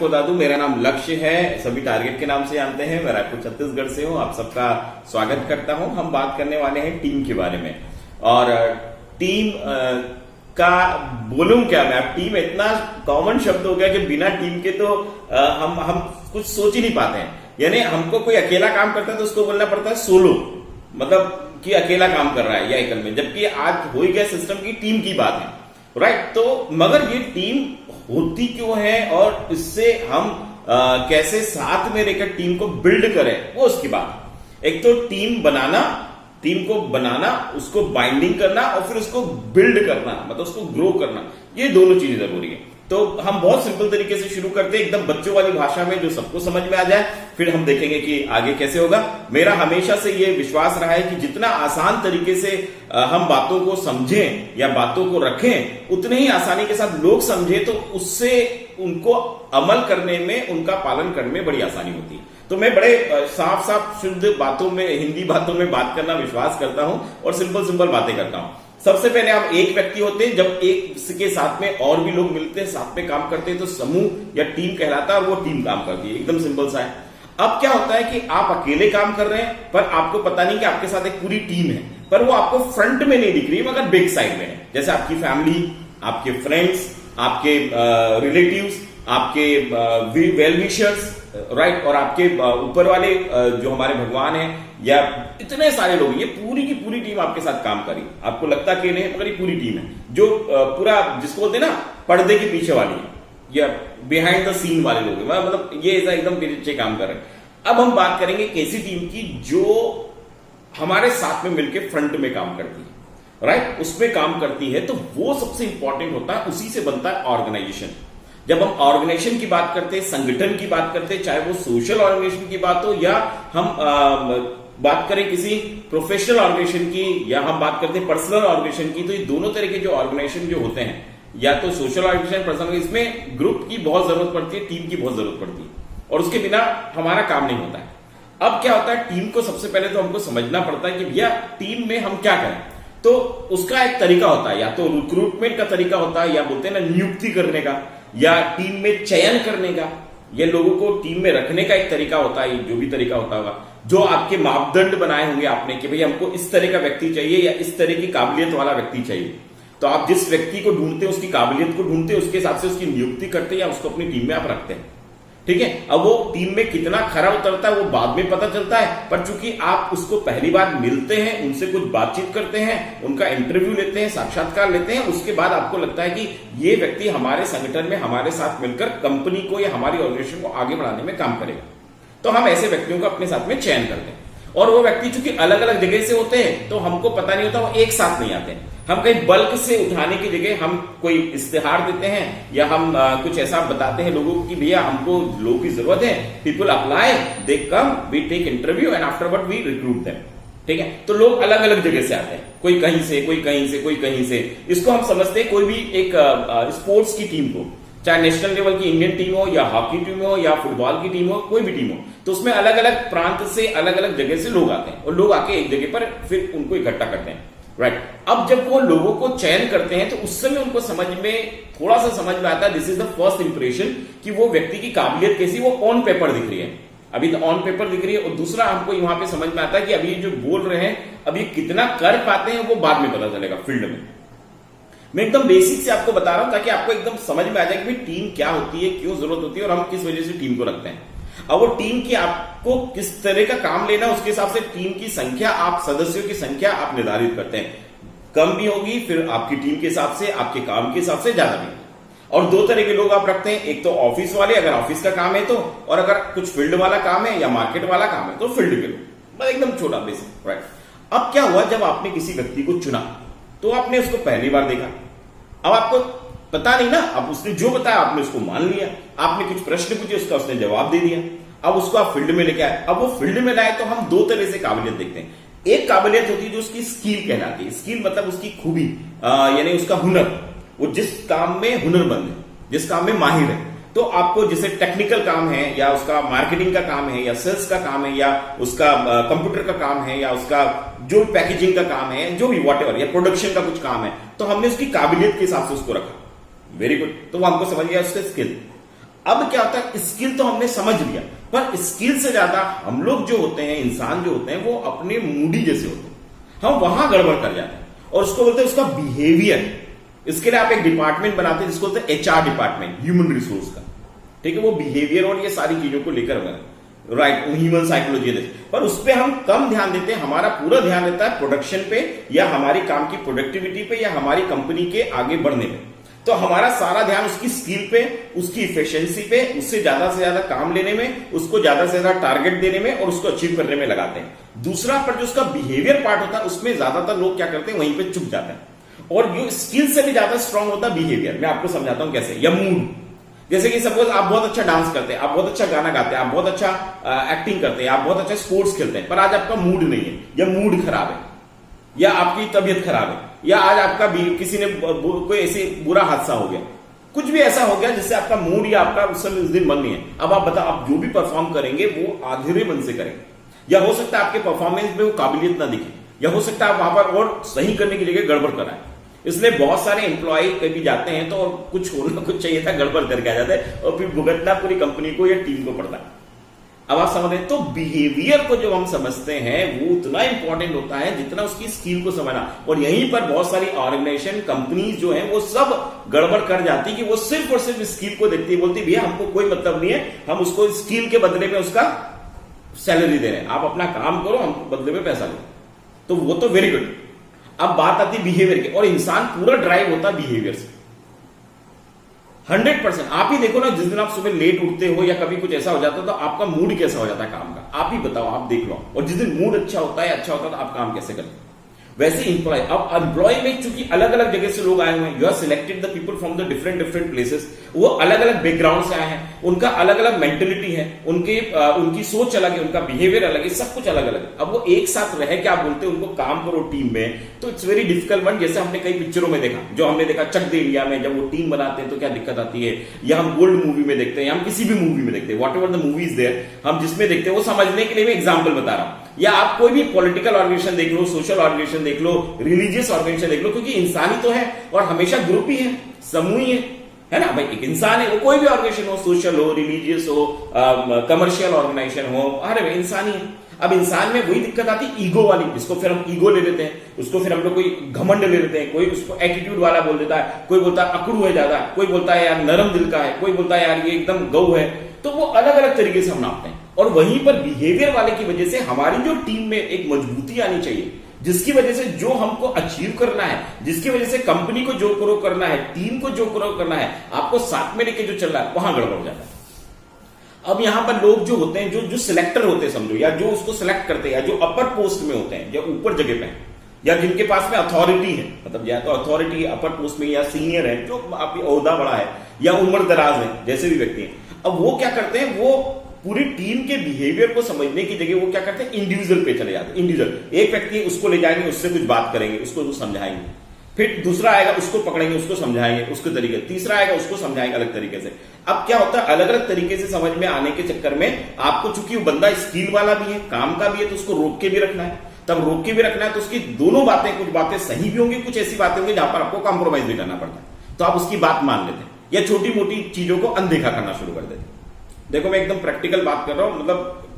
सबको बता दूं, मेरा नाम लक्ष्य है, सभी टारगेट के नाम से जानते हैं। मैं रायपुर छत्तीसगढ़ से हूं, आप सबका स्वागत करता हूं। हम बात करने वाले हैं टीम के बारे में। और टीम का बोलूं क्या मैं, अब टीम इतना कॉमन शब्द हो गया कि बिना टीम के तो हम कुछ सोच ही नहीं पाते हैं। यानी हमको कोई अकेला काम करता है तो उसको बोलना पड़ता है सोलो, मतलब कि अकेला काम कर रहा है या एकल में, जबकि आज हो ही गया सिस्टम की टीम की बात है, राइट। तो मगर ये टीम होती क्यों है और इससे हम कैसे साथ में रहकर टीम को बिल्ड करें, वो उसकी बात। एक तो टीम को बनाना, उसको बाइंडिंग करना और फिर उसको बिल्ड करना, मतलब उसको ग्रो करना, ये दोनों चीजें जरूरी है। तो हम बहुत सिंपल तरीके से शुरू करते हैं, एकदम बच्चों वाली भाषा में जो सबको समझ में आ जाए, फिर हम देखेंगे कि आगे कैसे होगा। मेरा हमेशा से ये विश्वास रहा है कि जितना आसान तरीके से हम बातों को समझें या बातों को रखें, उतने ही आसानी के साथ लोग समझें, तो उससे उनको अमल करने में, उनका पालन करने में बड़ी आसानी होती है। तो मैं बड़े साफ शुद्ध बातों में, हिंदी बातों में बात करना विश्वास करता हूं और सिंपल बातें करता हूं। सबसे पहले आप एक व्यक्ति होते हैं, जब एक के साथ में और भी लोग मिलते हैं, साथ में काम करते हैं, तो समूह या टीम कहलाता है और वो टीम काम करती है। एकदम सिंपल सा है। अब क्या होता है कि आप अकेले काम कर रहे हैं, पर आपको पता नहीं कि आपके साथ एक पूरी टीम है, पर वो आपको फ्रंट में नहीं दिख रही, मगर बैक साइड में है। जैसे आपकी फैमिली, आपके फ्रेंड्स, आपके रिलेटिव्स, आपके वेल विशर्स, राइट, और आपके ऊपर वाले जो हमारे भगवान हैं, या इतने सारे लोग, ये पूरी की पूरी टीम आपके साथ काम करी। आपको लगता कि नहीं, मगर ये पूरी टीम है जो पूरा, जिसको बोलते हैं ना, पर्दे के पीछे वाली है या बिहाइंड द सीन वाले लोग, मतलब ये ऐसा एकदम पीछे काम कर रहे हैं। अब हम बात करेंगे एक ऐसी टीम की जो हमारे साथ में मिलकर फ्रंट में काम करती है, राइट, उसमें काम करती है। तो वो सबसे इंपॉर्टेंट होता है, उसी से बनता है ऑर्गेनाइजेशन। जब हम ऑर्गेनाइजेशन की बात करते हैं, संगठन की बात करते हैं, चाहे वो सोशल ऑर्गेनाइजेशन की बात हो या हम बात करें किसी प्रोफेशनल ऑर्गेनाइजेशन की, या हम बात करते हैं पर्सनल ऑर्गेनाइजेशन की, तो ये दोनों तरह के जो ऑर्गेनाइजेशन जो होते हैं, या तो सोशल ऑर्गेनाइजेशन, पर्सनल, इसमें ग्रुप की बहुत जरूरत पड़ती है, टीम की बहुत जरूरत पड़ती है, और उसके बिना हमारा काम नहीं होता है। अब क्या होता है, टीम को सबसे पहले तो हमको समझना पड़ता है कि भैया टीम में हम क्या करें। तो उसका एक तरीका होता है, या तो रिक्रूटमेंट का तरीका होता है, या बोलते हैं ना नियुक्ति करने का, या टीम में चयन करने का, या लोगों को टीम में रखने का एक तरीका होता है। जो भी तरीका होता होगा, जो आपके मापदंड बनाए होंगे आपने कि भाई हमको इस तरह का व्यक्ति चाहिए या इस तरह की काबिलियत वाला व्यक्ति चाहिए, तो आप जिस व्यक्ति को ढूंढते हैं, उसकी काबिलियत को ढूंढते हैं, उसके हिसाब से उसकी नियुक्ति करते हैं या उसको अपनी टीम में आप रखते हैं, ठीक है। अब वो टीम में कितना खरा उतरता है वो बाद में पता चलता है, पर चूंकि आप उसको पहली बार मिलते हैं, उनसे कुछ बातचीत करते हैं, उनका इंटरव्यू लेते हैं, साक्षात्कार लेते हैं, उसके बाद आपको लगता है कि ये व्यक्ति हमारे संगठन में हमारे साथ मिलकर कंपनी को या हमारी ऑर्गेनाइजेशन को आगे बढ़ाने में काम करेगा। तो हम ऐसे व्यक्तियों का अपने साथ में चयन करते हैं। और वो व्यक्ति चूंकि अलग अलग जगह से होते हैं, तो हमको पता नहीं होता, वो एक साथ नहीं आते हैं। हम कहीं बल्क से उठाने की जगह हम कोई इस्तेहार देते हैं, या हम कुछ ऐसा बताते हैं लोगों को कि भैया हमको लोगों की जरूरत है, people apply, they come, we take interview and afterward we recruit them, ठीक है। तो लोग अलग अलग जगह से आते हैं, कोई कहीं से, कोई कहीं से, कोई कहीं से। इसको हम समझते हैं कोई भी एक स्पोर्ट्स की टीम को, चाहे नेशनल लेवल की इंडियन टीम हो, या हॉकी टीम हो, या फुटबॉल की टीम हो, कोई भी टीम हो, तो उसमें अलग अलग प्रांत से, अलग अलग जगह से लोग आते हैं, और लोग आके एक जगह पर फिर उनको इकट्ठा करते हैं, राइट। अब जब वो लोगों को चयन करते हैं, तो उस समय उनको समझ में, थोड़ा सा समझ में आता है, this is the first impression, कि वो व्यक्ति की काबिलियत कैसी, वो ऑन पेपर दिख रही है, अभी तो ऑन पेपर दिख रही है। और दूसरा हमको वहां पे समझ में आता है कि अभी जो बोल रहे हैं, अभी कितना कर पाते हैं, वो बाद में पता चलेगा फील्ड में। मैं एकदम बेसिक से आपको बता रहा हूं, ताकि आपको एकदम समझ में आ जाए कि टीम क्या होती है, क्यों जरूरत होती है, और हम किस वजह से टीम को रखते हैं। अब वो टीम की आपको किस तरह का काम लेना, उसके हिसाब से टीम की संख्या, आप सदस्यों की संख्या आप निर्धारित करते हैं। कम भी होगी, फिर आपकी टीम के हिसाब से, आपके काम के हिसाब से ज्यादा भी। और दो तरह के लोग आप रखते हैं, एक तो ऑफिस वाले, अगर ऑफिस का काम है तो, और अगर कुछ फील्ड वाला काम है या मार्केट वाला काम है तो फील्ड के लोग, एकदम छोटा बेसिक, राइट। अब क्या हुआ, जब आपने किसी व्यक्ति को चुना, तो आपने उसको पहली बार देखा, अब आपको पता नहीं ना, अब उसने जो बताया आपने उसको मान लिया, आपने कुछ प्रश्न पूछे, उसका उसने जवाब दे दिया, अब उसको आप फील्ड में लेके आए। अब वो फील्ड में लाए तो हम दो तरह से काबिलियत देखते हैं। एक काबिलियत होती है जो उसकी स्किल कहलाती है, स्किल मतलब उसकी खूबी, यानी उसका हुनर, वो जिस काम में हुनरमंद है, जिस काम में माहिर है। तो आपको जैसे टेक्निकल काम है, या उसका मार्केटिंग का काम है, या सेल्स का काम है, या उसका कंप्यूटर का काम है, या उसका जो पैकेजिंग का काम है, जो भी व्हाटएवर, या प्रोडक्शन का कुछ काम है, तो हमने उसकी काबिलियत के हिसाब से उसको रखा। वेरी गुड, तो वो हमको समझ गया उसका स्किल। अब क्या होता है, स्किल तो हमने समझ लिया, पर स्किल से ज्यादा हम लोग जो होते हैं, इंसान जो होते हैं, वो अपने मूडी जैसे होते हैं, हम वहां गड़बड़ कर जाते हैं और उसको बोलते हैं उसका बिहेवियर। इसके लिए आप एक डिपार्टमेंट बनाते हैं जिसको बोलते हैं एचआर डिपार्टमेंट, ह्यूमन रिसोर्स का, ठीक है, वो बिहेवियर और ये सारी चीजों को लेकर राइट, ह्यूमन साइकोलॉजी। पर उस पर हम कम ध्यान देते हैं, हमारा पूरा ध्यान रहता है प्रोडक्शन पे या हमारी काम की प्रोडक्टिविटी पे या हमारी कंपनी के आगे बढ़ने पे। तो हमारा सारा ध्यान उसकी स्किल पे, उसकी इफिशिएंसी पे, उससे ज्यादा से ज्यादा काम लेने में, उसको ज्यादा से ज्यादा टारगेट देने में और उसको अचीव करने में लगाते हैं। दूसरा पर जो उसका बिहेवियर पार्ट होता है, उसमें ज्यादातर लोग क्या करते हैं, वहीं पे चुप जाते हैं। और जो स्किल से भी ज्यादा स्ट्रांग होता है बिहेवियर। मैं आपको समझाता हूं कैसे, या मूड। जैसे कि सपोज आप बहुत अच्छा डांस करते हैं, आप बहुत अच्छा गाना गाते हैं, आप बहुत अच्छा एक्टिंग करते हैं, आप बहुत अच्छा स्पोर्ट्स खेलते हैं, पर आज आपका मूड नहीं है, या मूड खराब है, या आपकी तबीयत खराब है, या आज आपका किसी ने कोई ऐसे बुरा हादसा हो गया, कुछ भी ऐसा हो गया जिससे आपका मूड या आपका उस समय उस दिन मन नहीं है। अब आप बताओ, आप जो भी परफॉर्म करेंगे वो आधेरे मन से करेंगे, या हो सकता है आपके परफॉर्मेंस में वो काबिलियत ना दिखे, या हो सकता है आप वहां पर और सही करने की जगह गड़बड़ कराएं। इसलिए बहुत सारे एम्प्लॉय कभी जाते हैं तो कुछ होना कुछ चाहिए था, गड़बड़ करके आ जाते हैं और फिर भुगतना पूरी कंपनी को या टीम को पड़ता है। अब आप समझ रहे हैं, तो बिहेवियर को जो हम समझते हैं वो उतना इंपॉर्टेंट होता है जितना उसकी स्किल को समझना। और यहीं पर बहुत सारी ऑर्गेनाइजेशन, कंपनीज जो है वो सब गड़बड़ कर जाती है कि वो सिर्फ और सिर्फ स्किल को देखती है, बोलती भैया हमको कोई मतलब नहीं है, हम उसको स्किल के बदले में उसका सैलरी दे रहे हैं, आप अपना काम करो, हम बदले में पैसा लो। तो वो तो वेरी गुड। अब बात आती है बिहेवियर की, और इंसान पूरा ड्राइव होता है बिहेवियर से 100%। आप ही देखो ना, जिस दिन आप सुबह लेट उठते हो या कभी कुछ ऐसा हो जाता है तो आपका मूड कैसा हो जाता है काम का, आप ही बताओ, आप देख लो। और जिस दिन मूड अच्छा होता है तो आप काम कैसे करते हो। वैसे इंप्लॉय, अब एम्प्लॉय में चूंकि अलग अलग जगह से लोग आए हुए हैं, you are selected the people from the different places, वो अलग अलग बैकग्राउंड से आए हैं, उनका अलग अलग मेंटेलिटी है, उनकी सोच अलग है, उनका बिहेवियर अलग है, सब कुछ अलग अलग है। अब वो एक साथ रह के आप बोलते हैं उनको काम करो टीम में, तो इट्स वेरी डिफिकल्ट वन। जैसे हमने कई पिक्चरों में देखा, जो हमने देखा चक दे इंडिया में, जब वो टीम बनाते हैं तो क्या दिक्कत आती है, या हम गोल्ड मूवी में देखते हैं, या हम किसी भी मूवी में देखते हैं, whatever the movie is there, हम जिसमें देखते हैं वो समझने के लिए मैं एग्जाम्पल बता रहा हूं। या आप कोई भी पॉलिटिकल ऑर्गेनाइजेशन देख लो, सोशल ऑर्गेनाइजेशन देख लो, रिलीजियस ऑर्गेनाइजेशन देख लो, क्योंकि इंसान ही तो है और हमेशा ग्रुप ही है, समूह ही है ना भाई। एक इंसान है, वो कोई भी ऑर्गेनाइजेशन हो, सोशल हो, रिलीजियस हो, कमर्शियल ऑर्गेनाइजेशन हो, अरे इंसान ही है। अब इंसान में वही दिक्कत आती है ईगो वाली, जिसको फिर हम ईगो ले लेते हैं, उसको फिर हम लोग कोई घमंड ले लेते हैं, कोई उसको एटीट्यूड वाला बोल देता है, कोई बोलता है अकड़ू है ज्यादा, कोई बोलता है यार नरम दिल का है, कोई बोलता है यार ये एकदम गौ है। तो वो अलग अलग तरीके से हम नापते हैं। और वहीं पर बिहेवियर वाले की वजह से हमारी जो टीम में एक मजबूती आनी चाहिए, जिसकी वजह से जो हमको अचीव करना है, जिसकी वजह से कंपनी को जो ग्रो करना है, टीम को जो ग्रो करना है, आपको साथ में लेके जो चल रहा है, वहां गड़बड़ हो जाता है। अब यहां पर लोग जो होते हैं, जो सिलेक्टर होते हैं समझो, या जो उसको सिलेक्ट करते हैं, या जो अपर पोस्ट में होते हैं, या ऊपर जगह पे हैं, या जिनके पास में अथॉरिटी है, मतलब या तो अथॉरिटी अपर पोस्ट में, या सीनियर है, जो आपकी ओहदा बड़ा है, या उम्र दराज है, जैसे भी व्यक्ति है। अब वो क्या करते हैं, वो पूरी टीम के बिहेवियर को समझने की जगह वो क्या करते हैं, इंडिविजुअल पे चले जाते हैं। इंडिविजुअल एक व्यक्ति है, उसको ले जाएंगे, उससे कुछ बात करेंगे, उसको कुछ समझाएंगे, फिर दूसरा आएगा, उसको पकड़ेंगे, उसको समझाएंगे उसके तरीके, तीसरा आएगा, उसको समझाएंगे अलग तरीके से। अब क्या होता है, अलग अलग तरीके से समझ में आने के चक्कर में आपको, चूंकि वो बंदा स्किल वाला भी है, काम का भी है, तो उसको रोक के भी रखना है। तब रोक के भी रखना है तो उसकी दोनों बातें, कुछ बातें सही भी होंगी, कुछ ऐसी बातें होंगी जहां पर आपको कॉम्प्रोमाइज भी करना पड़ता है, तो आप उसकी बात मान लेते हैं, या छोटी मोटी चीजों को अनदेखा करना शुरू कर देते हैं। देखो मैं एकदम प्रैक्टिकल बात कर रहा हूं, मतलब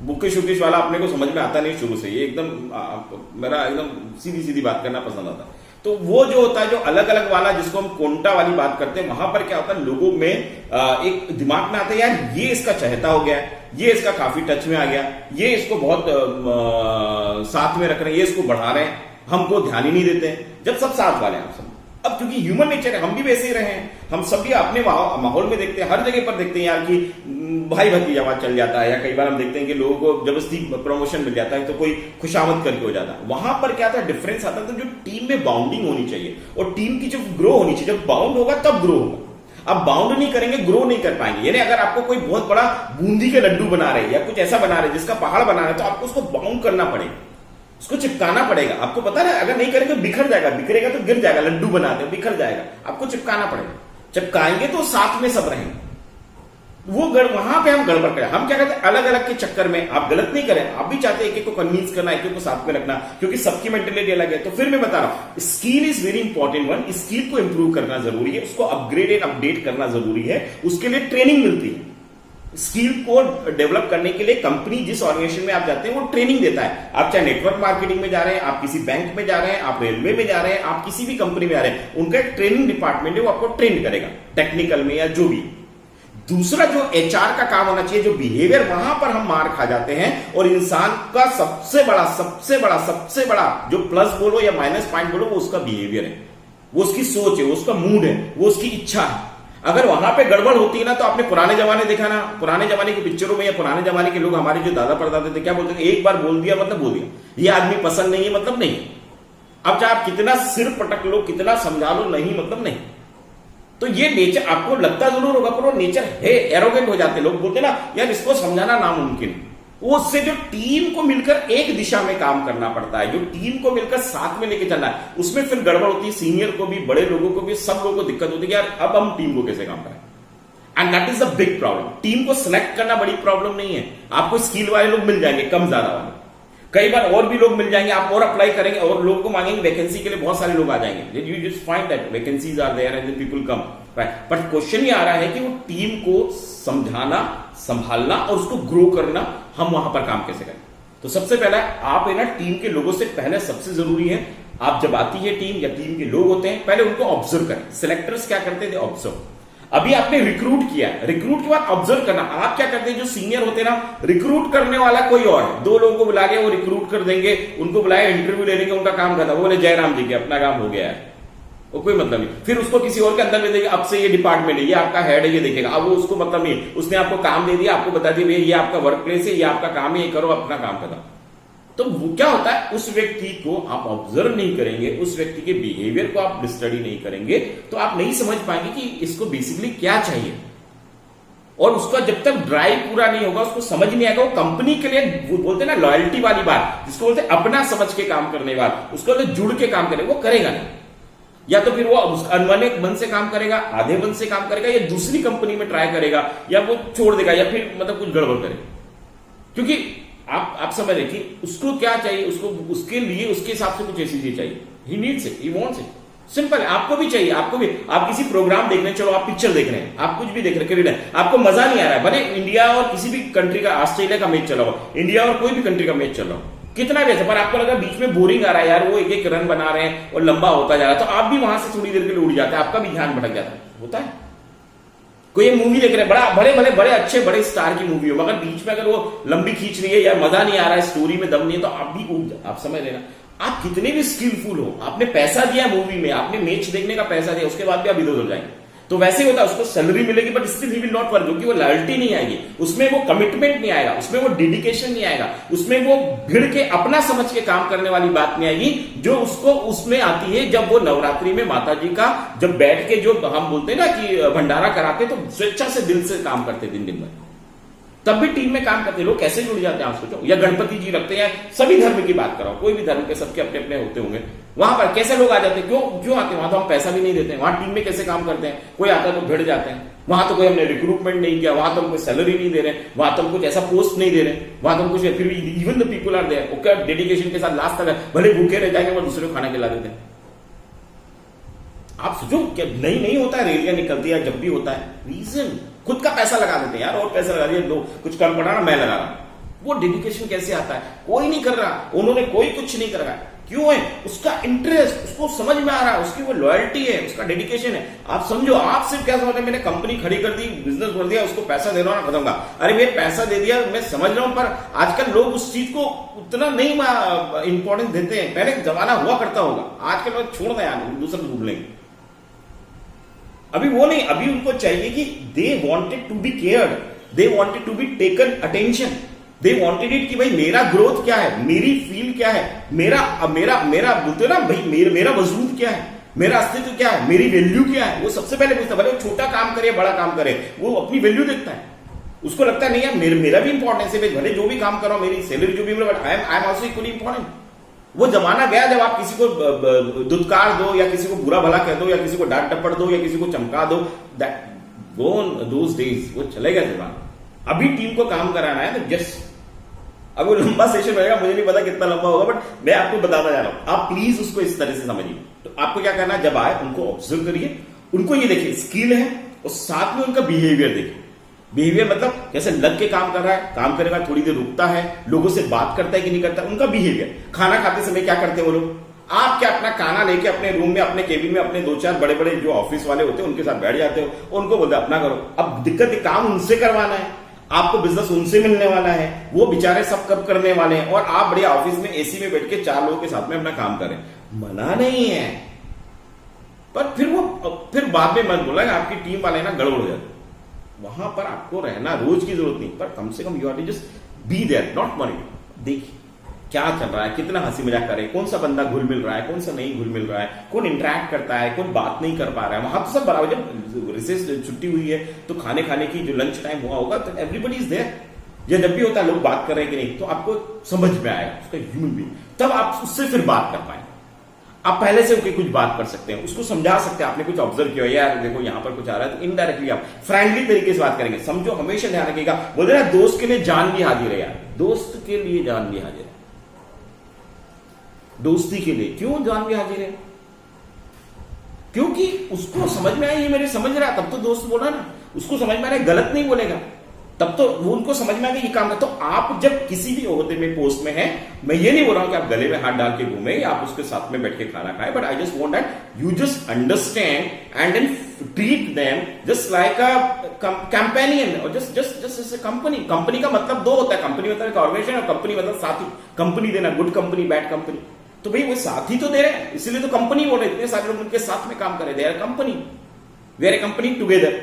बुकिश वुकिश वाला अपने को समझ में आता नहीं शुरू से, ये एकदम मेरा एकदम सीधी सीधी बात करना पसंद आता है। तो वो जो होता है, जो अलग अलग वाला, जिसको हम कोंटा वाली बात करते हैं, वहां पर क्या होता है, लोगों में एक दिमाग में आता है, यार ये इसका चहेता हो गया, ये इसका काफी टच में आ गया, ये इसको बहुत साथ में रख रहे हैं, ये इसको बढ़ा रहे हैं, हमको ध्यान ही नहीं देते हैं, जब सब साथ वाले हैं आप सब। अब क्योंकि ह्यूमन नेचर है, हम भी वैसे ही रहे हैं, हम सभी अपने माहौल में देखते हैं, हर जगह पर देखते हैं यार कि भाई भतीजावाद चल जाता है, या कई बार हम देखते हैं कि लोगों को जबरदस्ती प्रमोशन मिल जाता है तो कोई खुशामद करके हो जाता है। वहां पर क्या था, डिफरेंस आता है, तो जो टीम में बाउंडिंग होनी चाहिए और टीम की जो ग्रो होनी चाहिए, जब बाउंड होगा तब ग्रो होगा। अब बाउंड नहीं करेंगे, ग्रो नहीं कर पाएंगे। यानी अगर आपको कोई बहुत बड़ा बूंदी के लड्डू बना रहे हैं, या कुछ ऐसा बना रहे हैं जिसका पहाड़ बना रहे हैं, तो आपको उसको बाउंड करना पड़ेगा, उसको चिपकाना पड़ेगा। आपको पता है, अगर नहीं करेंगे बिखर जाएगा, बिखरेगा तो गिर जाएगा, लड्डू बनाते बिखर जाएगा, आपको चिपकाना पड़ेगा। चिपकाएंगे तो साथ में सब रहेंगे, वहां पे हम गड़बड़ करें। हम क्या कहते हैं, अलग अलग के चक्कर में आप गलत नहीं करें, आप भी चाहते हैं एक एक को कन्विंस करना, एक एक को साथ में रखना, क्योंकि सबकी मेंटेलिटी अलग है। तो फिर मैं बता रहा हूं, skill is very important one. Skill को इंप्रूव करना जरूरी है, उसको अपग्रेड एंड अपडेट करना जरूरी है, उसके लिए ट्रेनिंग मिलती है। स्किल को डेवलप करने के लिए कंपनी जिस ऑर्गेनाइजेशन में आप जाते हैं वो ट्रेनिंग देता है। आप चाहे नेटवर्क मार्केटिंग में जा रहे हैं, आप किसी बैंक में जा रहे हैं, आप रेलवे में जा रहे हैं, आप किसी भी कंपनी में जा रहे हैं, उनका एक ट्रेनिंग डिपार्टमेंट है, वो आपको ट्रेन करेगा टेक्निकल में या जो भी। दूसरा जो एचआर का काम होना चाहिए, जो बिहेवियर, वहां पर हम मार खा जाते हैं। और इंसान का सबसे बड़ा जो प्लस बोलो या माइनस पॉइंट बोलो, वो उसका बिहेवियर है, वो उसकी सोच है, वो उसका मूड है, वो उसकी इच्छा है। अगर वहां पे गड़बड़ होती है ना, तो आपने पुराने जमाने देखा ना, पुराने जमाने की पिक्चरों में या पुराने जमाने के लोग, हमारे जो दादा परदादा थे, क्या बोलते थे, एक बार बोल दिया मतलब बोल दिया, ये आदमी पसंद नहीं है मतलब नहीं। अब चाहे आप कितना सिर पटक लो, कितना समझा लो, नहीं मतलब नहीं। तो ये नेचर आपको लगता जरूर होगा, पर वो नेचर है, एरोगेंट हो जाते लोग, बोलते ना यार इसको समझाना नामुमकिन। वो उससे जो टीम को मिलकर एक दिशा में काम करना पड़ता है, जो टीम को मिलकर साथ में लेके चलना है, उसमें फिर गड़बड़ होती है। सीनियर को भी, बड़े लोगों को भी, सब लोगों को दिक्कत होती है कि यार अब हम टीम को कैसे काम करें। And that is a big problem. Team को सिलेक्ट करना बड़ी प्रॉब्लम नहीं है, आपको स्किल वाले लोग मिल जाएंगे, कम ज्यादा वाले, कई बार और भी लोग मिल जाएंगे, आप और अप्लाई करेंगे और लोगों को मांगेंगे, वैकेंसी के लिए बहुत सारे लोग आ जाएंगे। You just find that vacancies are there and people come, right. But question ये आ रहा है कि वो टीम को समझाना, संभालना और उसको ग्रो करना, हम वहां पर काम कैसे करें। तो सबसे पहला आप है ना, टीम के लोगों से पहले सबसे जरूरी है, आप जब आती है टीम या टीम के लोग होते हैं, पहले उनको ऑब्जर्व करें। सिलेक्टर्स क्या करते थे, ऑब्जर्व। अभी आपने रिक्रूट किया, रिक्रूट के बाद ऑब्जर्व करना। आप क्या करते हैं, जो सीनियर होते हैं ना, रिक्रूट करने वाला कोई और है, दो लोगों को बुला के वो रिक्रूट कर देंगे, उनको बुलाया, इंटरव्यू ले लेंगे, उनका काम खत्म, वो बोले जयराम जी के अपना काम हो गया है, वो कोई मतलब नहीं। फिर उसको किसी और के अंदर ले देंगे, अब से ये डिपार्टमेंट है, ये आपका हेड है, ये देखेगा। अब वो उसको मतलब नहीं, उसने आपको काम दे दिया, आपको बता दिया भैया ये आपका वर्क प्लेस है, ये आपका काम है, ये करो, अपना काम खत्म। तो वो क्या होता है, उस व्यक्ति को आप ऑब्जर्व नहीं करेंगे, उस व्यक्ति के बिहेवियर को आप स्टडी नहीं करेंगे, तो आप नहीं समझ पाएंगे कि इसको बेसिकली क्या चाहिए। और उसका जब तक ड्राइव पूरा नहीं होगा, उसको समझ नहीं आएगा, वो कंपनी के लिए, वो बोलते हैं ना लॉयल्टी वाली बात, जिसको बोलते हैं अपना समझ के काम करने वाला, उसको बोलते जुड़ के काम करे, वो करेगा नहीं। या तो फिर वो अनमने मन से काम करेगा, आधे मन से काम करेगा, या दूसरी कंपनी में ट्राई करेगा, या वो छोड़ देगा, या फिर मतलब कुछ गड़बड़ करेगा। क्योंकि आप समझ रहे कि उसको क्या चाहिए, उसको उसके लिए उसके हिसाब से कुछ ऐसी चीज चाहिए, he needs it, he wants it. Simple है। आपको भी चाहिए, आपको भी, आप किसी प्रोग्राम देख रहे हैं, चलो आप पिक्चर देख रहे हैं, आप कुछ भी देख रहे हैं, आपको मजा नहीं आ रहा है, भले इंडिया और किसी भी कंट्री का, ऑस्ट्रेलिया का मैच चला हो, इंडिया और कोई भी कंट्री का मैच चल रहा हो, कितना भी ऐसा, पर आपको लगा बीच में बोरिंग आ रहा है, यार वो एक एक रन बना रहे हैं और लंबा होता जा रहा है, तो आप भी वहां से थोड़ी देर के लिए उड़ जाते हैं, आपका भी ध्यान भटक जाता है, होता है। कोई एक मूवी देख रहे हैं, बड़े अच्छे बड़े स्टार की मूवी हो, मगर बीच में अगर वो लंबी खींच रही है या मजा नहीं आ रहा है, स्टोरी में दम नहीं है, तो आप भी उड़, आप समझ लेना। आप कितने भी स्किलफुल हो, आपने पैसा दिया मूवी में, आपने मैच देखने का पैसा दिया, उसके बाद भी आप इधर उधर जाएंगे, तो वैसे ही होता है, उसको सैलरी मिलेगी but still he will not work, क्योंकि वो लॉयल्टी नहीं आएगी, उसमें वो कमिटमेंट नहीं आएगा, उसमें वो डेडिकेशन नहीं आएगा, उसमें वो भिड़ के अपना समझ के काम करने वाली बात नहीं आएगी, जो उसको उसमें आती है जब वो नवरात्रि में माता जी का जब बैठ के जो हम बोलते हैं ना कि भंडारा कराते, तो स्वेच्छा से दिल से काम करते दिन भर, तब भी टीम में काम करते लोग कैसे जुड़ जाते हैं आप सोचो। या गणपति जी रखते हैं, सभी धर्म की बात कराओ, कोई भी धर्म के सबके अपने अपने होते होंगे, वहां पर कैसे लोग आ जाते हैं, क्यों आते हैं, वहां तो हम पैसा भी नहीं देते हैं, वहां टीम में कैसे काम करते हैं, कोई आता है तो भिड़ जाते हैं, वहां तो कोई हमने रिक्रूटमेंट नहीं किया, वहां तो हम कोई सैलरी नहीं दे रहे, वहां तो हम कुछ ऐसा पोस्ट नहीं दे रहे, वहां तो हम कुछ, फिर even the people are there, okay dedication के साथ लास्ट तक भले भूखे रह जाएंगे और दूसरे को खाना खिला देते हैं। आप सोचो क्या नहीं होता है, रैलियां निकलती है, जब भी होता है, रीजन खुद का पैसा लगा देते हैं, यार और पैसा लगा दिया, दो कुछ कम पड़ा ना, मैं लगा रहा हूं। वो डेडिकेशन कैसे आता है, कोई नहीं कर रहा, उन्होंने कोई कुछ नहीं कर रहा है, क्यों है, उसका इंटरेस्ट, उसको समझ में आ रहा है, उसकी वो लॉयल्टी है, उसका डेडिकेशन है। आप समझो, आप सिर्फ क्या समझते हैं, मैंने कंपनी खड़ी कर दी, बिजनेस कर दिया, उसको पैसा दे रहा हूं ना, खत्म का, अरे मैं पैसा दे दिया, मैं समझ रहा हूं, पर आजकल लोग उस चीज को उतना नहीं इंपॉर्टेंस देते हैं। पहले जमाना हुआ करता होगा, आजकल लोग छोड़ दें, यार दूसरा ढूंढ लेंगे, अभी वो नहीं, अभी उनको चाहिए कि they wanted to be cared, they wanted to be taken attention, they wanted it कि भाई मेरा ग्रोथ क्या है, मेरी फील्ड क्या है, मेरा बोलते ना भाई, मेरा वजूद क्या है, मेरा अस्तित्व क्या है, मेरी वैल्यू क्या है, वो सबसे पहले पूछता है। भले छोटा काम करे बड़ा काम करे, वो अपनी वैल्यू देखता है, उसको लगता है नहीं यार मेरा भी इंपॉर्टेंस है, भले जो भी काम करो, मेरी सैलरी जो भी, but I am also equally important. वो जमाना गया जब आप किसी को दुत्कार दो, या किसी को बुरा भला कह दो, या किसी को डांट टप्पड़ दो, या किसी को चमका दो, गो ऑन दोज डेज, वो चले गए जमाना। अभी टीम को काम कराना है तो जस्ट, अब वो लंबा सेशन रहेगा, मुझे नहीं पता कितना लंबा होगा, बट मैं आपको बताता जा रहा हूं, आप प्लीज उसको इस तरह से समझिए। तो आपको क्या करना है, जब आए उनको ऑब्जर्व करिए, उनको ये देखिए स्किल है, और साथ में उनका बिहेवियर देखिए। बिहेवियर मतलब जैसे लग के काम कर रहा है, काम करेगा थोड़ी देर रुकता है, लोगों से बात करता है कि नहीं करता, उनका बिहेवियर। खाना खाते समय क्या करते हैं वो लोग, आप क्या अपना खाना लेके अपने रूम में, अपने केबिन में, अपने 2-4 बड़े बड़े जो ऑफिस वाले होते हैं उनके साथ बैठ जाते हो, उनको बोलते अपना करो। अब दिक्कत काम उनसे करवाना है, आपको बिजनेस उनसे मिलने वाला है, वो बेचारे सब कब करने वाले हैं, और आप बढ़िया ऑफिस में एसी में बैठ के 4 लोगों के साथ में अपना काम करें, मना नहीं है। पर फिर बाद में मत बोला आपकी टीम वाले ना गड़बड़ हो जाते। वहां पर आपको रहना रोज की जरूरत नहीं, पर कम से कम you are to just be there, not worried. देखिए क्या चल रहा है, कितना हंसी मजाक कर रहे हैं, कौन सा बंदा घुल मिल रहा है, कौन सा नहीं घुल मिल रहा है, कौन इंटरेक्ट करता है, कौन बात नहीं कर पा रहा है। वहां तो सब बराबर, जब रिसेस छुट्टी हुई है तो खाने की जो लंच टाइम हुआ होगा तो एवरीबडी इज देयर, या जब भी होता है लोग बात कर रहे हैं कि नहीं, तो आपको समझ में आएगा उसका ह्यूमन बीइंग, तब आप उससे फिर बात कर पाएंगे। आप पहले से कुछ बात कर सकते हैं, उसको समझा सकते हैं, आपने कुछ ऑब्जर्व किया यार देखो यहां पर कुछ आ रहा है, तो इनडायरेक्टली आप फ्रेंडली तरीके से बात करेंगे। समझो, हमेशा ध्यान रखिएगा, बोलते ना दोस्त के लिए जान भी हाजिर है यार, दोस्त के लिए जान भी हाजिर है, दोस्ती के लिए क्यों जान भी हाजिर है, क्योंकि उसको समझ में आया ये मेरे समझ रहा, तब तो दोस्त बोला ना, उसको समझ में आ रहा है गलत नहीं बोलेगा, तब तो वो उनको समझ में आ गया ये काम है। तो आप जब किसी भी ओहदे में, पोस्ट में हैं, मैं ये नहीं बोल रहा हूं कि आप गले में हाथ डाल के घूमे या आप उसके साथ में बैठ के खाना खाएं, but I just want that you just understand and then treat them just like a companion, और जस्ट कंपनी। कंपनी का मतलब 2 होता है, कंपनी मतलब एक ऑर्गेनाइजेशन, और कंपनी मतलब साथी। कंपनी देना, गुड कंपनी, बैड कंपनी, तो भाई वो साथी तो दे रहे हैं, इसीलिए तो कंपनी बोल रहे, इतने सारे लोग उनके साथ में काम कर रहे, they are company, we are a company together.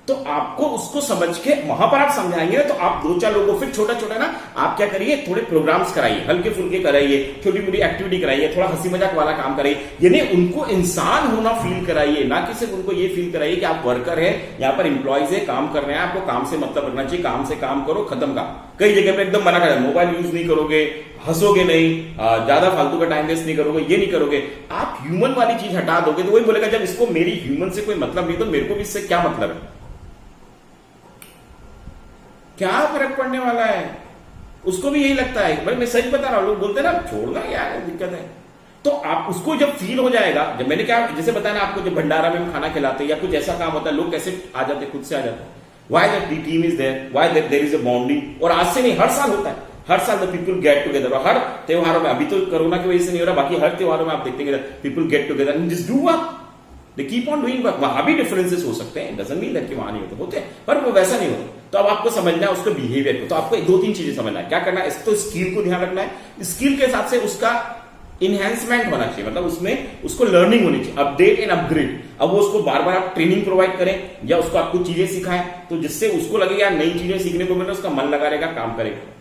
तो आपको उसको समझ के वहां पर आप समझाएंगे ना, तो आप 2-4 लोगों को फिर छोटा छोटा ना आप क्या करिए, थोड़े प्रोग्राम्स कराइए, हल्के फुल्के कराइए, छोटी मोटी एक्टिविटी कराइए, थोड़ा हंसी मजाक वाला काम कराइए, यानी उनको इंसान होना फील कराइए, ना कि सिर्फ उनको ये फील कराइए कि आप वर्कर है, यहाँ पर इंप्लॉइज है, काम कर रहे हैं, आपको काम से मतलब रखना चाहिए, काम से काम करो, खत्म काम। कई जगह पे एकदम मना कर, मोबाइल यूज नहीं करोगे, हंसोगे नहीं, ज्यादा फालतू का टाइम वेस्ट नहीं करोगे, ये नहीं करोगे। आप ह्यूमन वाली चीज हटा दोगे तो वही बोलेगा जब इसको मेरी ह्यूमन से कोई मतलब नहीं तो मेरे को भी इससे क्या मतलब है, क्या फर्क पड़ने वाला है। उसको भी यही लगता है, भाई मैं सच बता रहा हूं, लोग बोलते हैं ना छोड़ना यार दिक्कत है, तो आप उसको जब फील हो जाएगा, जब मैंने क्या जैसे बताया ना आपको, जब भंडारा में हम खाना खिलाते हैं या कुछ ऐसा काम होता है, लोग कैसे आ जाते, खुद से आ जाते हैं, why that the team is there, why that there is a bonding. और आज से नहीं, हर साल होता है, हर साल द पीपल गेट टुगेदर, और हर त्योहारों में, अभी तो कोरोना की वजह से नहीं हो रहा, बाकी हर त्योहारों में आप देखते हैं people get together and just do work, they keep on doing work. वहां भी डिफरेंसेस हो सकते हैं, डजंट मीन दैट कि वहां नहीं होते हैं, पर वो वैसा नहीं होता। तो अब आपको समझना है उसके बिहेवियर को, तो आपको 2-3 चीजें समझना है। क्या करना है, तो स्किल को ध्यान रखना है, स्किल के साथ से उसका इनहेंसमेंट होना चाहिए, मतलब उसमें उसको लर्निंग होनी चाहिए, अपडेट एंड अपग्रेड। अब वो उसको बार बार आप ट्रेनिंग प्रोवाइड करें या उसको आप कुछ चीजें सिखाएं, तो जिससे उसको लगे यार नई चीजें सीखने को मिले, उसका मन लगा रहेगा, काम करेगा।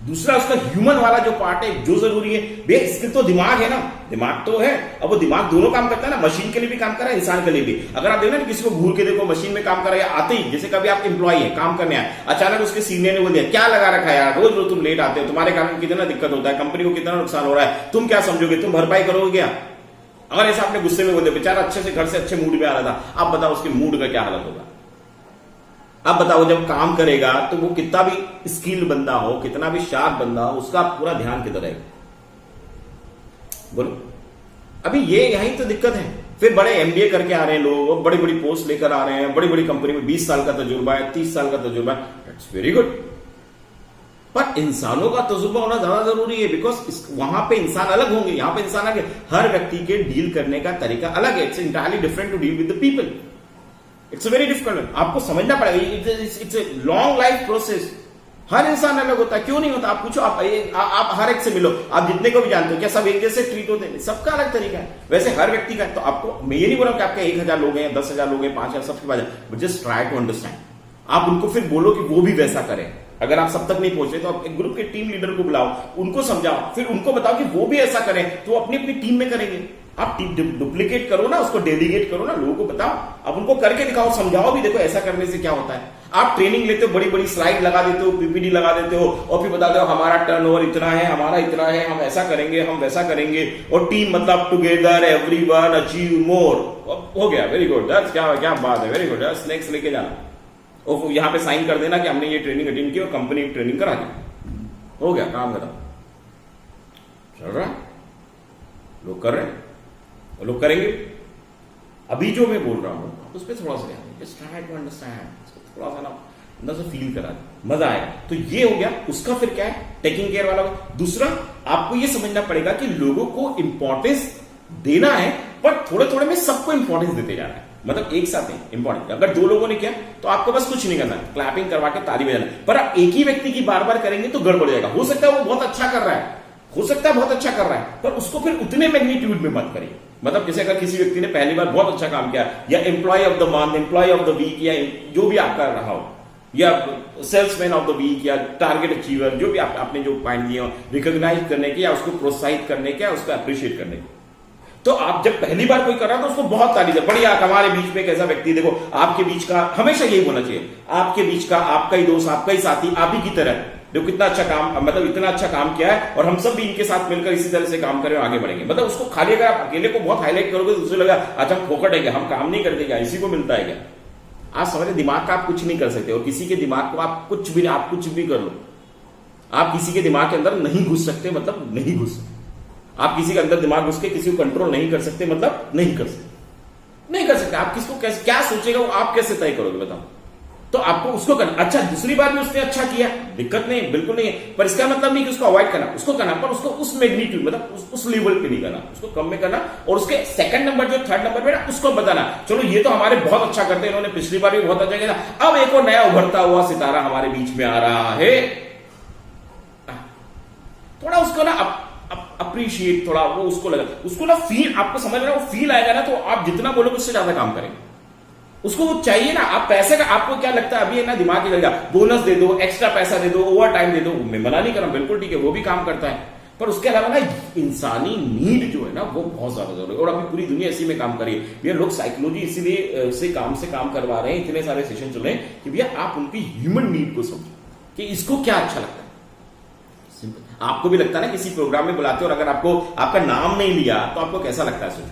दूसरा उसका ह्यूमन वाला जो पार्ट है जो जरूरी है, बे इसके तो दिमाग है ना, दिमाग तो है, अब वो दिमाग दोनों काम करता है ना, मशीन के लिए भी काम कर रहा है, इंसान के लिए भी। अगर आप देखना किसी को घूर के देखो मशीन में काम कर रहा है, आते ही जैसे कभी आप एम्प्लॉय है, काम करने आए, अचानक उसके सीनियर ने बोल दिया क्या लगा रखा है यार, रोज रोज तुम लेट आते हो, तुम्हारे कारण कितना दिक्कत होता है, कंपनी को कितना नुकसान हो रहा है, तुम क्या समझोगे, तुम भरपाई करोगे क्या? अगर ऐसा आपने गुस्से में बोल दिया, बेचारा अच्छे से घर से अच्छे मूड में आ रहा था, आप बताओ उसके मूड का क्या हालत होगा। अब बताओ जब काम करेगा तो वो कितना भी स्किल बंदा हो, कितना भी शार्प बंदा हो, उसका पूरा ध्यान किधर रहेगा, बोलो। अभी ये यही तो दिक्कत है। फिर बड़े एमबीए करके आ रहे हैं लोग, बड़ी बड़ी पोस्ट लेकर आ रहे हैं, बड़ी बड़ी कंपनी में 20 साल का तजुर्बा है, 30 साल का तजुर्बा है, दैट्स वेरी गुड, पर इंसानों का तजुर्बा होना ज्यादा जरूरी है, बिकॉज वहां पे इंसान अलग होंगे, यहां पे इंसान अलग है, हर व्यक्ति के डील करने का तरीका अलग है, it's entirely different to deal with the people, it's very difficult, आपको समझना पड़ेगा, it's a long life process. हर इंसान अलग होता है, क्यों नहीं होता, आप पूछो, आप हर एक से मिलो, आप जितने को भी जानते हो, क्या सब एक जैसे ट्रीट होते हैं? सबका अलग तरीका है, वैसे हर व्यक्ति का। तो आपको मैं ये नहीं बोल रहा कि आपके 1000 लोग हैं, 10,000 लोग हैं, 5,000, सबके पास, जस्ट ट्राई टू अंडरस्टैंड। आप उनको फिर बोलो कि वो भी वैसा करें। अगर आप सब तक नहीं पहुंचे तो आप एक ग्रुप के टीम लीडर को बुलाओ, उनको समझाओ, फिर उनको बताओ कि वो भी ऐसा करें, तो अपनी अपनी टीम में करेंगे। आप डुप्लीकेट करो ना, उसको डेलीगेट करो ना, लोगों को बताओ, अब उनको करके दिखाओ, समझाओ भी, देखो ऐसा करने से क्या होता है। आप ट्रेनिंग लेते हो, बड़ी बड़ी स्लाइड लगा देते हो, पीपीटी लगा देते हो और फिर बताते हो हमारा टर्नओवर इतना है, हमारा इतना है, हम ऐसा करेंगे, हम वैसा करेंगे, और टीम मतलब टुगेदर एवरीवन अचीव मोर, हो गया, वेरी गुड, दैट्स क्या बात है, वेरी गुड, नेक्स्ट लेके जाना, और यहां पे साइन कर देना कि हमने ये ट्रेनिंग अटेंड की और कंपनी की ट्रेनिंग करा दी, हो गया, काम खत्म। चल रहा है, लोग कर रहे हैं और लोग करेंगे। अभी जो मैं बोल रहा हूं उस पर थोड़ा सा जस्ट ट्राई टू अंडरस्टैंड, थोड़ा सा ना अंदर से फील करा, मजा आएगा। तो ये हो गया उसका। फिर क्या है, टेकिंग केयर वाला। दूसरा, आपको ये समझना पड़ेगा कि लोगों को इंपॉर्टेंस देना है, पर थोड़े थोड़े में सबको इंपॉर्टेंस देते जाना है, मतलब एक साथ नहीं इंपॉर्टेंट। अगर 2 लोगों ने किया तो आपको बस कुछ नहीं करना, क्लैपिंग करवा के ताली बजाना, पर आप एक ही व्यक्ति की बार बार करेंगे तो गड़बड़ जाएगा। हो सकता है वो बहुत अच्छा कर रहा है, हो सकता है बहुत अच्छा कर रहा है, पर उसको फिर उतने मैग्नीट्यूड में मत करिए। मतलब जैसे अगर किसी व्यक्ति ने पहली बार बहुत अच्छा काम किया, या employ of the month, employ of the week, या जो भी आपका रहा हो, या सेल्समैन ऑफ द वीक, या टारगेट अचीवर, जो भी आपने जो पॉइंट दिए हो, रिकॉग्नाइज करने के, या उसको प्रोत्साहित करने के, या उसको अप्रिशिएट करने के, तो आप जब पहली बार कोई कर रहा है तो उसको बहुत तारीफ है, बढ़िया, हमारे बीच में एक ऐसा व्यक्ति, देखो आपके बीच का हमेशा यही होना चाहिए, आपके बीच का, आपका ही दोस्त, आपका ही साथी, आप ही की तरह, देखो कितना अच्छा काम, मतलब इतना अच्छा काम किया है, और हम सब भी इनके साथ मिलकर इसी तरह से काम करें और आगे बढ़ेंगे। मतलब उसको खाली अगर आप अकेले को बहुत हाईलाइट करोगे तो दूसरे लगा अच्छा फोकट है क्या, हम काम नहीं करते क्या, इसी को मिलता है क्या। आप समझ रहे, दिमाग का आप कुछ नहीं कर सकते, और किसी के दिमाग को आप कुछ भी कर लो, आप किसी के दिमाग के अंदर नहीं घुस सकते, मतलब नहीं घुस सकते। आप किसी के अंदर दिमाग घुस के किसी को कंट्रोल नहीं कर सकते, मतलब नहीं कर सकते। आप किसको कैसे क्या सोचेगा वो आप कैसे तय करोगे, बताओ। तो आपको उसको करना। अच्छा, दूसरी बार भी उसने अच्छा किया, दिक्कत नहीं, बिल्कुल नहीं है, पर इसका मतलब नहीं कि उसको अवॉइड करना, उसको करना, पर उसको उस मैग्नीट्यूड, मतलब उस लेवल पे नहीं करना, उसको कम में करना। और उसके सेकंड नंबर जो थर्ड नंबर पे ना, उसको बताना, चलो ये तो हमारे बहुत अच्छा करते हैं, इन्होंने पिछली बार भी बहुत अच्छा किया, अब एक और नया उभरता हुआ सितारा हमारे बीच में आ रहा है, थोड़ा उसको ना अप्रिशिएट, थोड़ा वो उसको ना फील, आपको समझ रहा है, वो फील आएगा ना, तो आप जितना बोलोगे उससे ज्यादा काम करेंगे। उसको वो चाहिए ना, आप पैसे का, आपको क्या लगता है अभी है ना, दिमाग ही लगेगा, बोनस दे दो, एक्स्ट्रा पैसा दे दो, ओवर टाइम दे दो, मैं मना नहीं कर रहा, बिल्कुल ठीक है, वो भी काम करता है, पर उसके अलावा ना इंसानी नीड जो है ना, वो बहुत ज्यादा जरूरी है। और अभी पूरी दुनिया इसी में काम कर रही है भैया, लोग साइकोलॉजी इसीलिए से काम करवा रहे हैं, इतने सारे सेशन चल रहे हैं कि भैया आप उनकी ह्यूमन नीड को समझो कि इसको क्या अच्छा लगता है। आपको भी लगता है ना, किसी प्रोग्राम में बुलाते हो और अगर आपको आपका नाम नहीं लिया तो आपको कैसा लगता है, सोचो,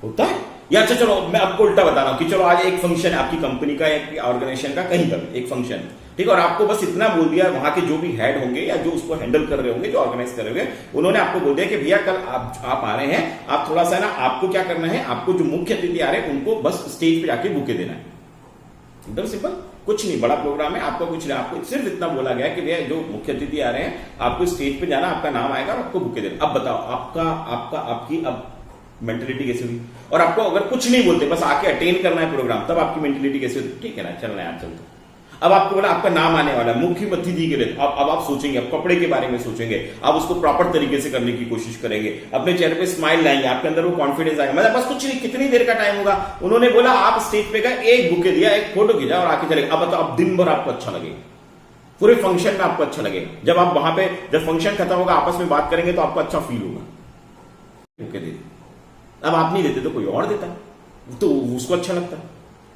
होता है। या अच्छा चलो मैं आपको उल्टा बता रहा हूं कि चलो आज एक फंक्शन है आपकी कंपनी का, एक ऑर्गेनाइजेशन का, कहीं पर एक फंक्शन, ठीक है, और आपको बस इतना बोल दिया, वहां के जो भी हेड होंगे या जो उसको हैंडल कर रहे होंगे, जो ऑर्गेनाइज कर रहे होंगे, उन्होंने आपको बोल दिया कि भैया कल आप आ रहे हैं, आप थोड़ा सा ना, आपको क्या करना है, आपको जो मुख्य अतिथि आ रहे हैं उनको बस स्टेज पे जाके बुके देना है। एकदम सिंपल, कुछ नहीं, बड़ा प्रोग्राम है, आपको कुछ नहीं, आपको सिर्फ इतना बोला गया कि भैया जो मुख्य अतिथि आ रहे हैं, आपको स्टेज पे जाना, आपका नाम आएगा और आपको बुके देना। अब बताओ आपकी अब मेंटलिटी कैसे हुई। और आपको अगर कुछ नहीं बोलते, बस आके अटेंड करना है प्रोग्राम, तब आपकी मेंटलिटी कैसे होती, ठीक है ना, चलना है, आप चलते। अब आपको बोला आपका नाम आने वाला है मुख्य अतिथि के लिए, अब आप सोचेंगे, अब कपड़े के बारे में सोचेंगे, आप उसको प्रॉपर तरीके से करने की कोशिश करेंगे, अपने चेहरे पे स्माइल लाएंगे, आपके अंदर वो कॉन्फिडेंस आएगा। मतलब बस कुछ नहीं, कितनी देर का टाइम होगा, उन्होंने बोला आप स्टेज पे गए, एक बुके दिया, एक फोटो खींचा और आके चले। अब बताओ, अब दिन भर आपको अच्छा लगेगा, पूरे फंक्शन में आपको अच्छा लगेगा। जब आप वहां पे, जब फंक्शन खत्म होगा, आपस में बात करेंगे तो आपको अच्छा फील होगा, बुके दे। अब आप नहीं देते तो कोई और देता, तो उसको अच्छा लगता,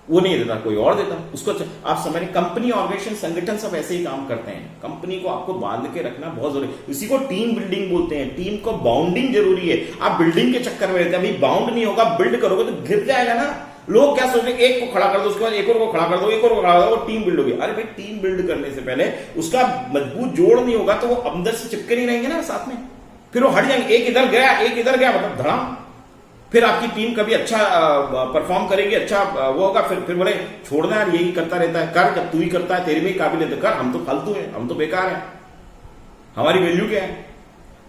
वो नहीं देता कोई और देता, उसको अच्छा। आप समझ, कंपनी, ऑर्गेनाइजेशन, संगठन सब ऐसे ही काम करते हैं। कंपनी को आपको बांध के रखना बहुत जरूरी है, इसी को टीम बिल्डिंग बोलते हैं। टीम को बाउंडिंग जरूरी है। आप बिल्डिंग के चक्कर में रहते हैं, अभी बाउंड नहीं होगा, बिल्ड करोगे तो गिर जाएगा ना। लोग क्या सोचते हैं, एक को खड़ा कर दो, उसके बाद एक और को खड़ा कर दो, एक और को खड़ा कर दो, वो टीम बिल्ड होगी। अरे भाई, टीम बिल्ड करने से पहले उसका मजबूत जोड़ नहीं होगा तो वो अंदर से चिपके नहीं रहेंगे ना साथ में, फिर वो हट जाएंगे। एक इधर गया, एक इधर गया, मतलब धड़ाम। फिर आपकी टीम कभी अच्छा परफॉर्म करेगी, अच्छा वो होगा, फिर बोले छोड़ना यार, यही करता रहता है, कर, जब तू ही करता है, तेरे में ही काबिल है तो कर, हम तो फालतू हैं, हम तो बेकार हैं, हमारी वैल्यू क्या है।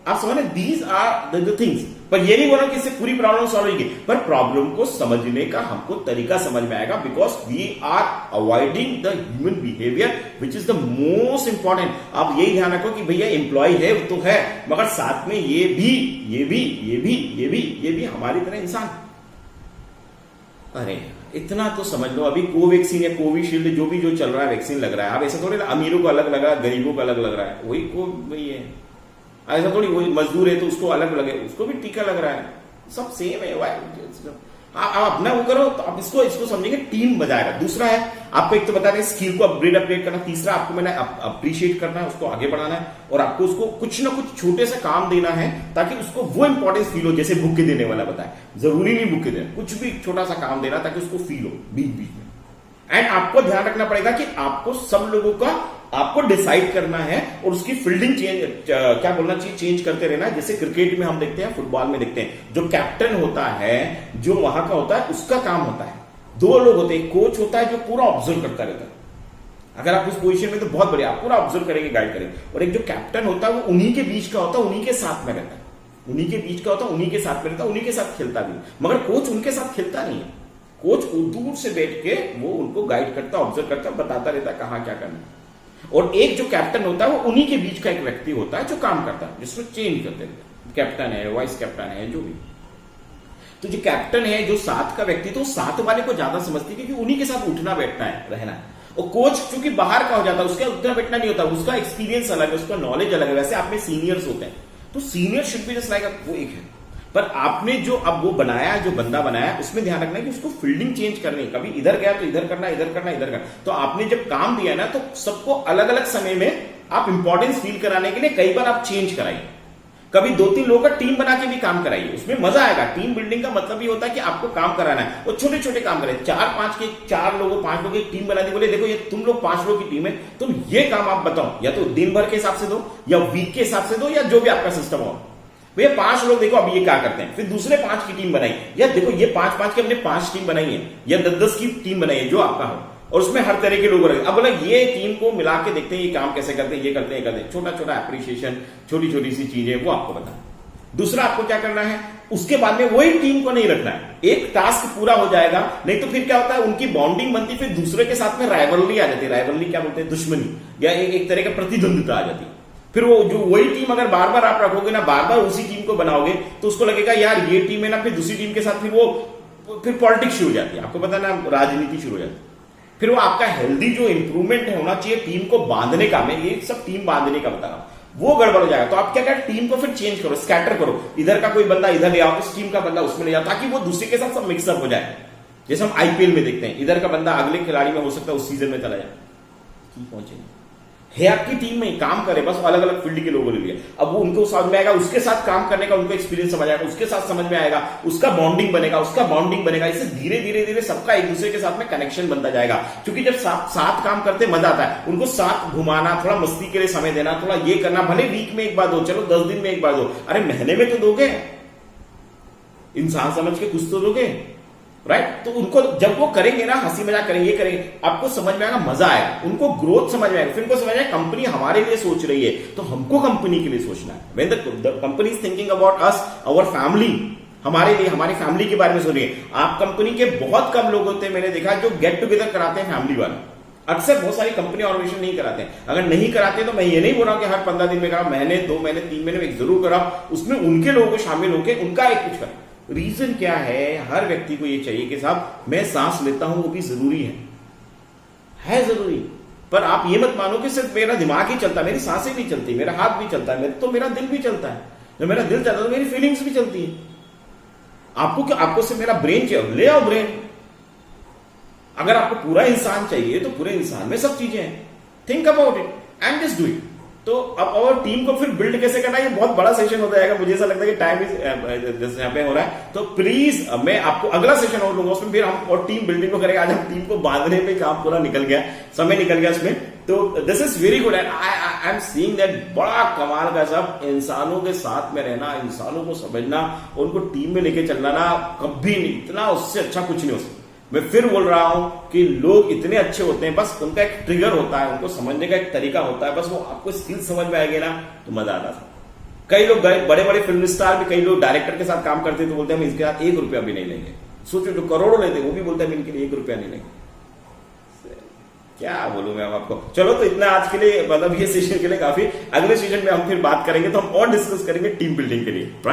आप समझ, दीज आर द थिंग्स। पर ये नहीं बोला कि इससे पूरी प्रॉब्लम सॉल्व होगी, पर प्रॉब्लम को समझने का हमको तरीका समझ में आएगा, because we are avoiding the human behaviour which is the most important. आप यही ध्यान रखो कि भैया एम्प्लॉय है तो है, मगर साथ में ये भी हमारी तरह इंसान। अरे इतना तो समझ लो, अभी कोवैक्सीन या कोविशील्ड जो चल रहा है, वैक्सीन लग रहा है। अब ऐसा थोड़ी ना अमीरों को अलग लग रहा है, गरीबों को अलग लग रहा है, वही है। ऐसा थोड़ी, वही मजदूर है तो उसको अलग लगे, उसको भी टीका लग रहा है। सब सेम है। आप अपना वो करो तो आप इसको समझेंगे टीम बजाएगा। दूसरा है आपको एक तो बता दें स्किल को अपग्रेड करना। तीसरा आपको मैंने अप्रिशिएट करना है, उसको आगे बढ़ाना है और आपको उसको कुछ ना कुछ छोटे से काम देना है ताकि उसको वो इंपॉर्टेंस फील हो। जैसे बुक के देने वाला बताए, जरूरी नहीं बुक के देना, कुछ भी छोटा सा काम देना ताकि उसको फील हो बीच बीच में। एंड आपको ध्यान रखना पड़ेगा कि आपको सब लोगों का आपको डिसाइड करना है और उसकी फील्डिंग क्या बोलना चाहिए, चेंज करते रहना है। जैसे क्रिकेट में हम देखते हैं, फुटबॉल में देखते हैं, जो कैप्टन होता है, जो वहां का होता है, उसका काम होता है, दो लोग होते हैं। कोच होता है जो पूरा ऑब्जर्व करता रहता है। अगर आप उस पोजीशन में तो बहुत बढ़िया, आप पूरा ऑब्जर्व करेंगे, गाइड करेंगे। और एक जो कैप्टन होता है वो उन्हीं के बीच का होता है, उन्हीं के साथ में रहता है, उन्हीं के बीच का होता है, उन्हीं के साथ में रहता है, उन्हीं के साथ खेलता भी। मगर कोच उनके साथ खेलता नहीं है। कोच दूर से बैठ के वो उनको गाइड करता, ऑब्जर्व करता, बताता रहता है कहां क्या करना है। और एक जो कैप्टन होता है वो उन्हीं के बीच का एक व्यक्ति होता है जो काम करता है, जिसको चेंज करते रहते हैं। कैप्टन है, वाइस कैप्टन है, जो भी। तो जो कैप्टन है, जो साथ का व्यक्ति, तो साथ वाले को ज्यादा समझती है क्योंकि उन्हीं के साथ उठना बैठना है, रहना है। और कोच क्योंकि बाहर का हो जाता है, उसका उठना बैठना नहीं होता, उसका एक्सपीरियंस अलग है, उसका नॉलेज अलग है। वैसे आप में सीनियर्स होते हैं, तो senior should be just like वो एक है। पर आपने जो अब वो बनाया, जो बंदा बनाया, उसमें ध्यान रखना है कि उसको फील्डिंग चेंज करनी है। कभी इधर गया तो इधर करना, इधर करना, इधर करना। तो आपने जब काम दिया ना, तो सबको अलग अलग समय में आप इंपॉर्टेंस फील कराने के लिए कई बार आप चेंज कराइए। कभी 2-3 लोगों का टीम बना के भी काम कराइए, उसमें मजा आएगा। टीम बिल्डिंग का मतलब ये होता है कि आपको काम कराना है और छोटे छोटे काम करें। 4 लोगों 5 लोगों की टीम बना दी, बोले देखो ये तुम लोग 5 लोगों की टीम है, तुम ये काम आप बताओ, या तो दिन भर के हिसाब से दो या वीक के हिसाब से दो या जो भी आपका सिस्टम हो। भैया 5 लोग देखो अब ये क्या करते हैं, फिर दूसरे 5 की टीम बनाई, या देखो ये 5-5 की हमने 5 टीम बनाई है या 10-10 की टीम बनाई है, जो आपका हो, और उसमें हर तरह के लोग रहे। अब बोला ये टीम को मिला के देखते हैं ये काम कैसे करते हैं, ये करते हैं, करते हैं। छोटा छोटा एप्रिसिएशन, छोटी छोटी सी चीजें वो आपको बता। दूसरा आपको क्या करना है, उसके बाद में वही टीम को नहीं रखना है, एक टास्क पूरा हो जाएगा। नहीं तो फिर क्या होता है, उनकी बॉन्डिंग बनती, फिर दूसरे के साथ में राइवलरी आ जाती है। राइवलरी क्या बोलते हैं, दुश्मनी, या एक तरह का प्रतिद्वंदिता आ जाती है। फिर वो जो वही टीम अगर बार बार आप रखोगे ना, बार बार उसी टीम को बनाओगे, तो उसको लगेगा यार ये टीम है ना, फिर दूसरी टीम के साथ फिर पॉलिटिक्स शुरू हो जाती है। आपको पता ना, राजनीति शुरू हो जाती है। फिर वो आपका हेल्दी जो इंप्रूवमेंट होना चाहिए टीम को बांधने का, मैं ये सब टीम बांधने का बता रहा हूं, वो गड़बड़ हो जाएगा। तो आप क्या करें, टीम को फिर चेंज करो, स्कैटर करो। इधर का कोई बंदा इधर ले आओ, इस टीम का बंदा उसमें ले जाओ, ताकि वो दूसरे के साथ सब मिक्सअप हो जाए। जैसे हम आईपीएल में देखते हैं, इधर का बंदा अगले खिलाड़ी में हो सकता है उस सीजन में चला जाए, पहुंचेंगे है आपकी टीम में काम करे, बस अलग अलग फील्ड के लोगों ने लिया। अब वो उनको समझ में आएगा, उसके साथ काम करने का उनको एक्सपीरियंस समझ आएगा, उसके साथ समझ में आएगा, उसका बॉन्डिंग बनेगा। इससे धीरे धीरे सबका एक दूसरे के साथ में कनेक्शन बनता जाएगा। क्योंकि जब साथ काम करते मजा आता है, उनको साथ घुमाना, थोड़ा मस्ती के लिए समय देना, थोड़ा ये करना, भले वीक में एक बार दो, चलो 10 दिन में एक बार दो, अरे महीने में तो दोगे, इंसान समझ के कुछ तो दोगे, राइट। तो उनको जब वो करेंगे ना, हंसी मजाक करेंगे, ये करेंगे, आपको समझ में आएगा, मजा आएगा, उनको ग्रोथ समझ में आएगा। फिर उनको समझ आएगा कंपनी हमारे लिए सोच रही है, तो हमको कंपनी के लिए सोचना है। When the company is thinking about us, our family, हमारे लिए, हमारी फैमिली के बारे में सोच रही है। आप कंपनी के बहुत कम लोग होते हैं, मैंने देखा, जो गेट टुगेदर कराते हैं फैमिली वाले। अक्सर बहुत सारी कंपनी ऑर्गेनाइजेशन नहीं कराते हैं। अगर नहीं कराते तो मैं ये नहीं बोल रहा हूं कि हर 15 दिन में कराओ, महीने, 2 महीने, 3 महीने में जरूर कराओ, उसमें उनके लोगों को शामिल होकर उनका एक कुछ करें। रीजन क्या है, हर व्यक्ति को ये चाहिए कि साहब मैं सांस लेता हूं, वो भी जरूरी है जरूरी। पर आप ये मत मानो कि सिर्फ मेरा दिमाग ही चलता है, मेरी सांसें भी चलती, मेरा हाथ भी चलता है, तो मेरा दिल भी चलता है। जब मेरा दिल चलता है तो मेरी फीलिंग्स भी चलती है। आपको क्या, आपको सिर्फ मेरा ब्रेन चाहिए, ले आओ ब्रेन। अगर आपको पूरा इंसान चाहिए तो पूरे इंसान में सब चीजें हैं। Think about it and just do it. तो अब और टीम को फिर बिल्ड कैसे करना है, ये बहुत बड़ा सेशन हो जाएगा। मुझे ऐसा लगता है कि टाइम इज यहाँ पे हो रहा है, तो प्लीज मैं आपको अगला सेशन और लूंगा, उसमें फिर हम और टीम बिल्डिंग को करेंगे। आज हम टीम को बांधने पे काम पूरा निकल गया, समय निकल गया इसमें। तो this is very good and I am seeing that बड़ा कमाल का सब इंसानों के साथ में रहना, इंसानों को समझना, उनको टीम में लेके चलना ना, कभी नहीं, इतना उससे अच्छा कुछ नहीं हो सकता। मैं फिर बोल रहा हूं कि लोग इतने अच्छे होते हैं, बस उनका एक ट्रिगर होता है, उनको समझने का एक तरीका होता है, बस वो आपको स्किल समझ में आएगी ना तो मजा आता था। कई लोग बड़े बड़े फिल्म स्टार भी, कई लोग डायरेक्टर के साथ काम करते हैं तो बोलते हैं हम इसके साथ 1 रुपया भी नहीं लेंगे। सोचो जो करोड़ों लेते हैं वो भी बोलते हैं इनके लिए 1 रुपया नहीं लेंगे। क्या बोलूं मैं आपको। चलो तो इतना आज के लिए, मतलब ये सेशन के लिए काफी। अगले सेशन में हम फिर बात करेंगे, तो हम और डिस्कस करेंगे टीम बिल्डिंग के लिए।